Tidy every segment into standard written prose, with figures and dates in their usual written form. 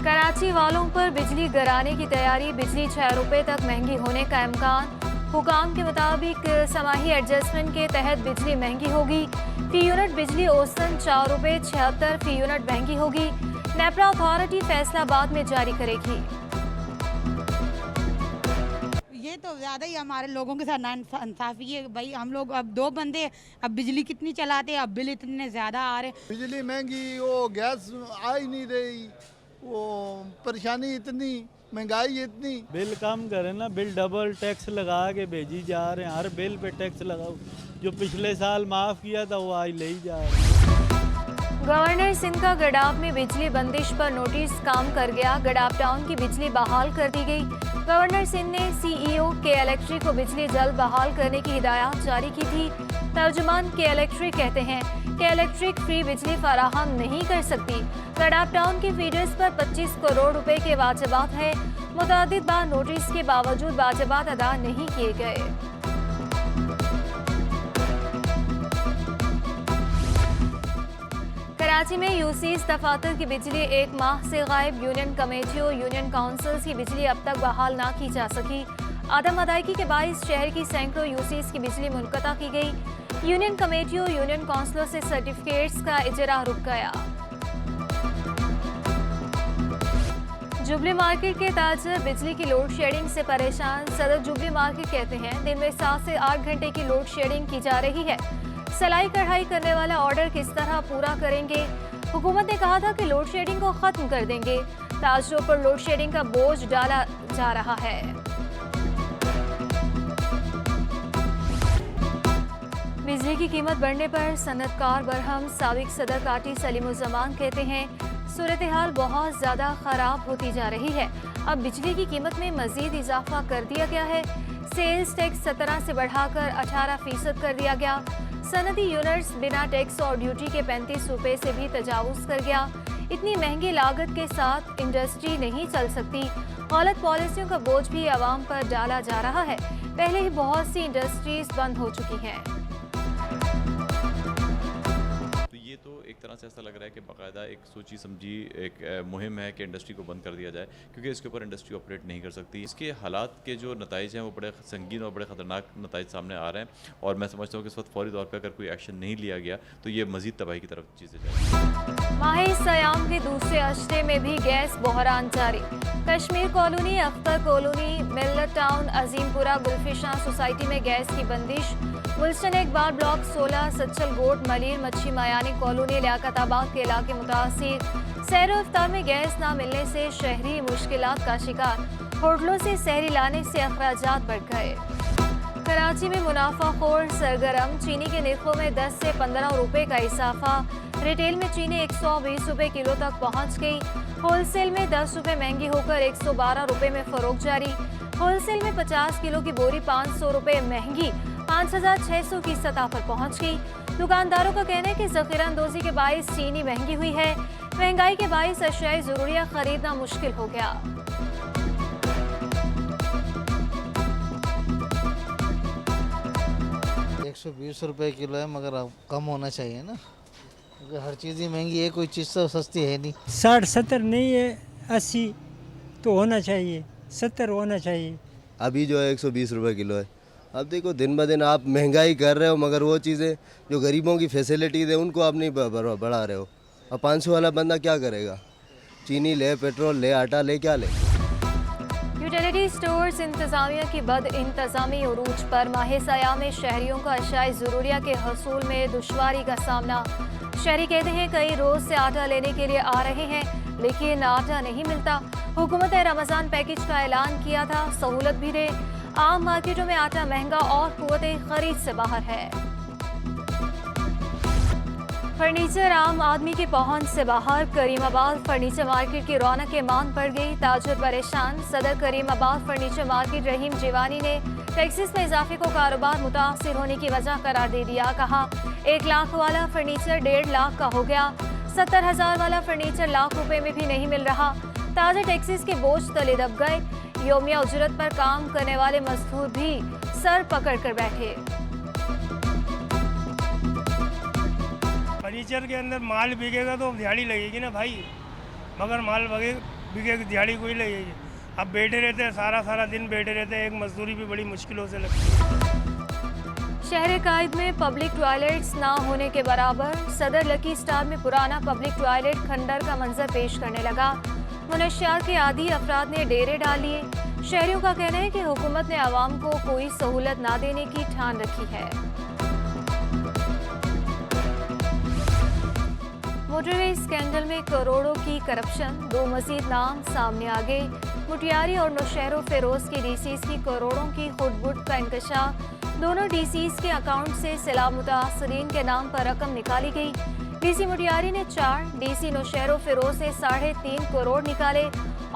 कराची वालों पर बिजली गिराने की तैयारी, बिजली 6 रुपए तक महंगी होने का इम्कान। हुकाम के मुताबिक समाही एडजस्टमेंट के तहत बिजली महंगी होगी। फी यूनिट बिजली औसतन 4 रुपए 76 फी यूनिट महंगी होगी। नेपरा अथॉरिटी फैसलाबाद में जारी करेगी। ये तो ज़्यादा ही हमारे लोगों के साथ नाइंसाफ़ी है भाई। हम लोग अब 2 बंदे, अब बिजली कितनी चलाते हैं, अब बिल इतने ज़्यादा आ रहे। बिजली महंगी, वो गैस आ ही नहीं रही, वो परेशानी इतनी, महंगाई इतनी। बिल कम करें ना, बिल डबल टैक्स लगा के भेजी जा रहे हैं। हर बिल पे टैक्स लगाओ। जो पिछले साल माफ़ किया था वो आज ले ही जा रहे हैं। गवर्नर सिंध का गडाफ में बिजली बंदिश पर नोटिस काम कर गया। गडाफ टाउन की बिजली बहाल कर दी गई। गवर्नर सिंध ने सीईओ के इलेक्ट्रिक को बिजली जल्द बहाल करने की हिदायत जारी की थी। तर्जुमान के इलेक्ट्रिक कहते हैं कि इलेक्ट्रिक फ्री बिजली फराहम नहीं कर सकती। गडाफ टाउन की फीडर्स पर 25 करोड़ रुपए के वाजिबात हैं। मुतअद्दिद बार नोटिस के बावजूद वाजिबात अदा नहीं किए गए। कराची में यूसीस दफातर की बिजली 1 माह से गायब। यूनियन कमेटियों, यूनियन काउंसिल्स की बिजली अब तक बहाल ना की जा सकी। आदम अदायगी के बाइस शहर की सैकड़ों यूसीस की बिजली मुनक़ता की गई। यूनियन कमेटियों, यूनियन काउंसिलों से सर्टिफिकेट्स का इजरा रुक गया। जुबली मार्केट के ताजर बिजली की लोड शेडिंग से परेशान। सदर जुबली मार्केट कहते हैं दिन में 7 से 8 घंटे की लोड शेडिंग की जा रही है। सिलाई कढ़ाई करने वाला ऑर्डर किस तरह पूरा करेंगे? हुकूमत ने कहा था कि लोड शेडिंग को खत्म कर देंगे। ताजरों पर लोड शेडिंग का बोझ डाला जा रहा है। बिजली की कीमत बढ़ने पर सनतकार बरहम। साबिक सदर काटी सलीमुज़्ज़मान कहते हैं सूरत हाल बहुत ज़्यादा ख़राब होती जा रही है। अब बिजली की कीमत में मज़ीद इजाफा कर दिया गया है। सेल्स टैक्स 17 से बढ़ाकर 18% कर दिया गया। सनदी यूनिट्स बिना टैक्स और ड्यूटी के 35 रुपए से भी तजावुज़ कर गया। इतनी महंगी लागत के साथ इंडस्ट्री नहीं चल सकती। गलत पॉलिसियों का बोझ भी आवाम पर डाला जा रहा है। पहले ही बहुत सी इंडस्ट्रीज बंद हो चुकी हैं। ये तो एक तरह से ऐसा लग रहा है कि बाकायदा एक सोची समझी एक मुहिम है कि इंडस्ट्री को बंद कर दिया जाए, क्योंकि इसके ऊपर इंडस्ट्री ऑपरेट नहीं कर सकती। इसके हालात के जो नताइज हैं वो बड़े संगीन और बड़े ख़तरनाक नताइज सामने आ रहे हैं, और मैं समझता हूँ कि इस वक्त फौरी तौर पर अगर कोई एक्शन नहीं लिया गया तो ये मज़ीद तबाही की तरफ चीज़ें जाएंगी। माह सयाम के दूसरे अशरे में भी गैस बहरान जारी। कश्मीर कॉलोनी, अख्तर कॉलोनी, मिल्लत टाउन, अजीमपुरा, गुलफिशा सोसाइटी में गैस की बंदिश। गुलशन इकबाल ब्लॉक 16, सच्चल गोट, मलिर, मच्छी मायानी कॉलोनी, लियाकताबाद के इलाके मुतासिर। सहर इफ्तार में गैस न मिलने से शहरी मुश्किलात का शिकार। होटलों से सहरी लाने से अखराजात बढ़ गए। कराची में मुनाफाखोर सरगर्म। चीनी के निर्खों में 10 से 15 रुपए का इजाफा। रिटेल में चीनी 120 रुपए किलो तक पहुंच गई। होलसेल में 10 रुपए महंगी होकर 112 रुपए में फरोख्त जारी। होलसेल में 50 किलो की बोरी 500 रुपए महंगी 5600 की सतह पर पहुंच गई। दुकानदारों का कहना है कि ज़ख़ीरा अंदोज़ी के बाइस चीनी महंगी हुई है। महंगाई के बाइस अशियाई ज़रूरिया खरीदना मुश्किल हो गया। ₹120 किलो है, मगर अब कम होना चाहिए ना, क्योंकि हर चीज़ ही महंगी है, कोई चीज़ तो सस्ती है नहीं। 60-70 नहीं है, 80 तो होना चाहिए, 70 होना चाहिए। अभी जो है 120 रुपये किलो है। अब देखो दिन ब दिन आप महंगाई कर रहे हो, मगर वो चीज़ें जो गरीबों की फैसिलिटीज़ है उनको आप नहीं बढ़ा रहे हो। अब 500 वाला बंदा क्या करेगा? चीनी ले, पेट्रोल ले, आटा ले, क्या ले? यूटिलिटी स्टोर्स इंतजामिया की बद इंतजामी उरूज पर। माह सयाम में शहरियों का अशियाई ज़रूरिया के हसूल में दुश्वारी का सामना। शहरी कहते हैं कई रोज़ से आटा लेने के लिए आ रहे हैं, लेकिन आटा नहीं मिलता। हुकूमत ने रमज़ान पैकेज का ऐलान किया था, सहूलत भी दे। आम मार्केटों में आटा महंगा और कुव्वते खरीद से बाहर है। फर्नीचर आम आदमी की पहुंच से बाहर। करीमाबाद फर्नीचर मार्केट की रौनक मान पड़ गई। ताजर परेशान। सदर करीमाबाद फर्नीचर मार्केट रहीम जीवानी ने टैक्सेस में इजाफे को कारोबार मुतासिर होने की वजह करार दे दिया। कहा 1 लाख वाला फर्नीचर 1.5 लाख का हो गया। 70,000 वाला फर्नीचर लाख रुपए में भी नहीं मिल रहा। ताजा टैक्सेस के बोझ तले दब गए। योमिया उजरत पर काम करने वाले मजदूर भी सर पकड़ कर बैठे। फर्नीचर के अंदर माल बिकेगा तो दिहाड़ी लगेगी ना भाई, मगर माल बीघे की दिहाड़ी कोई ले जाइए। अब बैठे रहते हैं, सारा दिन बैठे रहते हैं, एक मजदूरी भी बड़ी मुश्किलों से लगती है। शहर कायद में पब्लिक टॉयलेट्स ना होने के बराबर सदर लकी स्टार में पुराना पब्लिक टॉयलेट खंडर का मंजर पेश करने लगा। मुनश्यार के आदी अफराद ने डेरे डाल लिए। शहरियों का कहना है कि हुकूमत ने आवाम को कोई सहूलत ना देने की ठान रखी है। मोटरवे स्कैंडल में करोड़ों की करप्शन, 2 मजीद नाम सामने आ गए। मुटियारी और नौशहरो फेरोज की डीसीज की करोड़ों की खुटबुट का इंकशाफ। दोनों डीसीज के अकाउंट से सैलाब मुतासरीन के नाम पर रकम निकाली गई। डीसी मुटियारी ने 4, डीसी नौशहरो फेरोज से 3.5 करोड़ निकाले।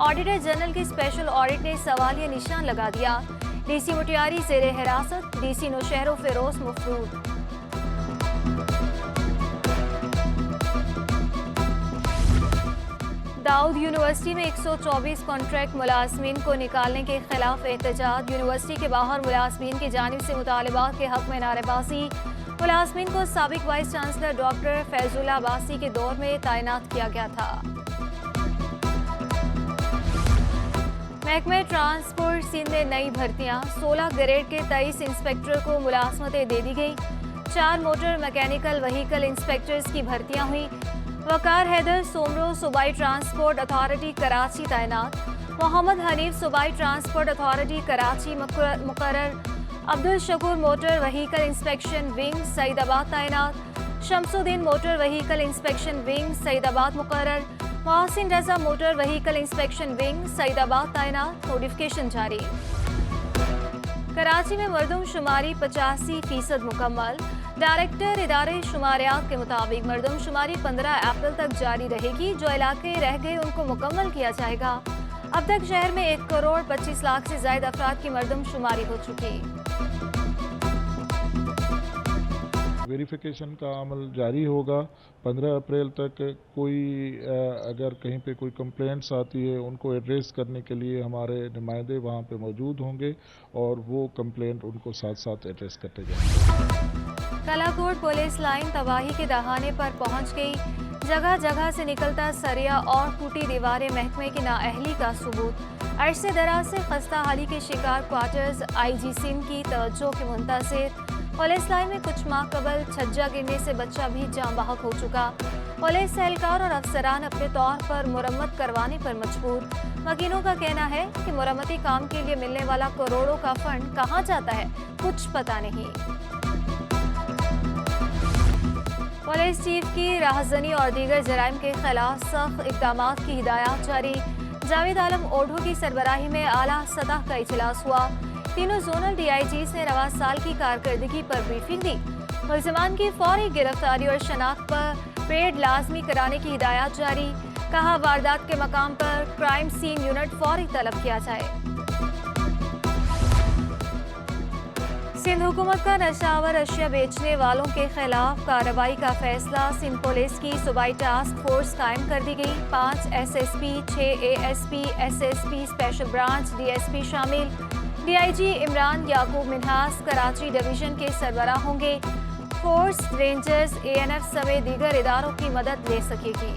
ऑडिटर जनरल की स्पेशल ऑडिट ने सवालिया निशान लगा दिया। डीसी मुटियारी जेर हिरासत, डीसी नौशहरो फेरोज मफरूद। दाऊद यूनिवर्सिटी में 124 कॉन्ट्रैक्ट मुलाजमीन को निकालने के खिलाफ एहतजाज। यूनिवर्सिटी के बाहर मुलाजमीन की जानिब से मुतालबात के हक में नारेबाजी। मुलाजमीन को साबिक vice chancellor doctor Faizullah Abbasi के दौर में तैनात किया गया था। महकमे ट्रांसपोर्ट सिंध में नई भर्तियां। 16 ग्रेड के 23 इंस्पेक्टर को मुलाजमतें दे दी गई। 4 मोटर मैकेनिकल व्हीकल इंस्पेक्टर्स की भर्तियां हुई। वकार हैदर सोमरो सूबाई ट्रांसपोर्ट अथॉरिटी कराची तैनात। मोहम्मद हनीफ सूबाई ट्रांसपोर्ट अथॉरिटी कराची मुकर्रर। Abdul Shakoor motor vehicle inspection wing Saidabad तैनात। Shamsuddin motor vehicle inspection wing Saidabad मुकर्रर। Mohsin Raza motor vehicle inspection wing Saidabad तैनात। नोटिफिकेशन जारी। कराची में मरदमशुमारी 85% मुकम्मल। डायरेक्टर इदारे शुमारियात के मुताबिक मरदमशुमारी 15 अप्रैल तक जारी रहेगी। जो इलाके रह गए उनको मुकम्मल किया जाएगा। अब तक शहर में 1 करोड़ 25 लाख से ज्यादा अफराद की मरदमशुमारी हो चुकी। वेरिफिकेशन का अमल जारी होगा। 15 अप्रैल तक कोई अगर कहीं पे कोई कंप्लेंट्स आती है उनको एड्रेस करने के लिए हमारे नुमाइंदे वहाँ पे मौजूद होंगे और वो कंप्लेंट उनको साथ साथ एड्रेस करते जाएंगे। कलाकोट पुलिस लाइन तबाही के दहाने पर पहुंच गई। जगह जगह से निकलता सरिया और टूटी दीवारें महकमे की नाअहली का सबूत। अरसे दराज से खस्ता हाली के शिकार क्वार्टर्स IG सिंध की तवज्जो के मुंतज़िर। पुलिस लाइन में कुछ माह कबल छज्जा गिरने से बच्चा भी जाँ बहक हो चुका। पुलिस एहलकार और अफसरान अपने तौर पर मुरम्मत करवाने पर मजबूर। वकीलों का कहना है कि मुरम्मती काम के लिए मिलने वाला करोड़ों का फंड कहाँ जाता है कुछ पता नहीं। पुलिस चीफ की राहजनी और दीगर जराइम के खिलाफ सख्त इक़दाम की हिदायत जारी। जावेद आलम ओढ़ो की सरबराही में आला सतह का इजलास हुआ। तीनों जोनल DIGs ने रवा साल की कारकर्दगी पर ब्रीफिंग दी। मुल्ज़िमान की फौरी गिरफ्तारी और शनाख्त पर परेड लाजमी कराने की हिदायत जारी। कहा वारदात के मकाम पर क्राइम सीन यूनिट फौरी तलब किया जाए। सिंध हुकूमत का नशावर अशिया बेचने वालों के खिलाफ कार्रवाई का फैसला। सिंध पुलिस की सूबाई टास्क फोर्स कायम कर दी गई। 5 SSP, 6 ASP, SSP special branch, DSP शामिल। DIG इमरान याकूब मिन्हास कराची डिवीजन के सरबराह होंगे। फोर्स रेंजर्स ANF समेत दीगर इदारों की मदद ले सकेगी।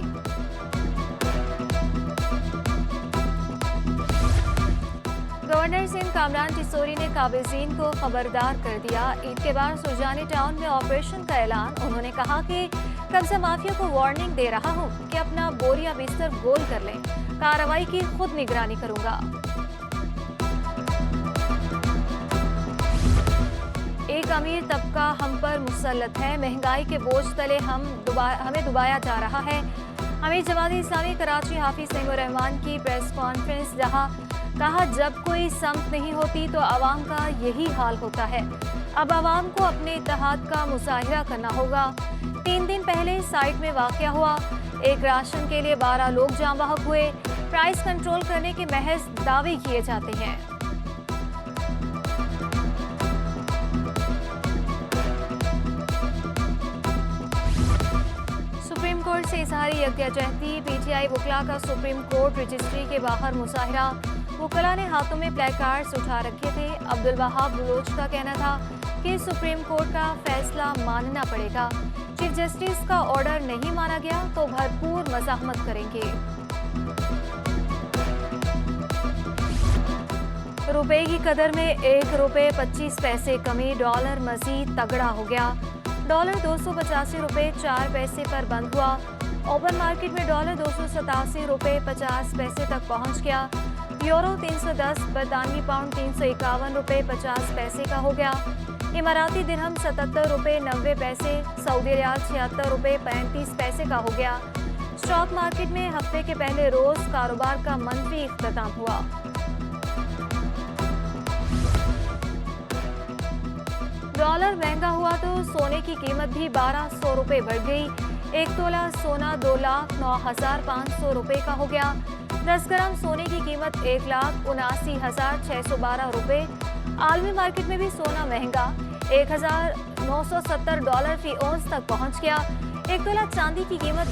गवर्नर सिंध कामरान टिसोरी ने काबिजीन को खबरदार कर दिया। ईद के बाद सुरजानी टाउन में ऑपरेशन का ऐलान। उन्होंने कहा कि कब्जा माफिया को वार्निंग दे रहा हूं कि अपना बोरिया बिस्तर गोल कर लें। कार्रवाई की खुद निगरानी करूंगा। एक अमीर तबका हम पर मुसल्लत है। महंगाई के बोझ तले हमें डुबाया जा रहा है। अमीर जमात इस्लामी कराची हाफिज सईमुर रहमान की प्रेस कॉन्फ्रेंस, जहां कहा जब कोई समत नहीं होती तो आवाम का यही हाल होता है। अब आवाम को अपने इत्तेहाद का मुजाहिरा करना होगा। 3 दिन पहले साइट में वाक़या हुआ। एक राशन के लिए 12 लोग जाँ बहक हुए। प्राइस कंट्रोल करने के महज दावे किए जाते हैं। सुप्रीम कोर्ट से इजहारी यकजहती। PTI वकला का सुप्रीम कोर्ट रजिस्ट्री के बाहर मुजाहिरा। वकला ने हाथों में प्लेकार्ड्स उठा रखे थे। अब्दुल वहाब बलोच का कहना था कि सुप्रीम कोर्ट का फैसला मानना पड़ेगा। चीफ जस्टिस का ऑर्डर नहीं माना गया तो भरपूर मज़ाहमत करेंगे। रुपए की कदर में 1 रुपए 25 पैसे कमी, डॉलर मजीद तगड़ा हो गया। डॉलर 285 रुपए 4 पैसे पर बंद हुआ। ओपन मार्केट में डॉलर 287 रुपए 50 पैसे तक पहुंच गया। यूरो 310, बरतानवी पाउंड 351 रुपए 50 पैसे का हो गया। इमाराती दिरहम 77 रुपए 90 पैसे, सऊदी रियाल 76 रुपए 35 पैसे का हो गया। स्टॉक मार्केट में हफ्ते के पहले रोज कारोबार का मंफी इख्तिताम हुआ। डॉलर महंगा हुआ तो सोने की कीमत भी 1200 रुपए बढ़ गई। 1 तोला सोना 2,09,500 रुपए का हो गया। 10 ग्राम सोने की कीमत 1,79,612 रुपए। आलमी मार्केट में भी सोना महंगा 1,970 डॉलर फी औंस तक पहुंच गया। 1 तोला चांदी की कीमत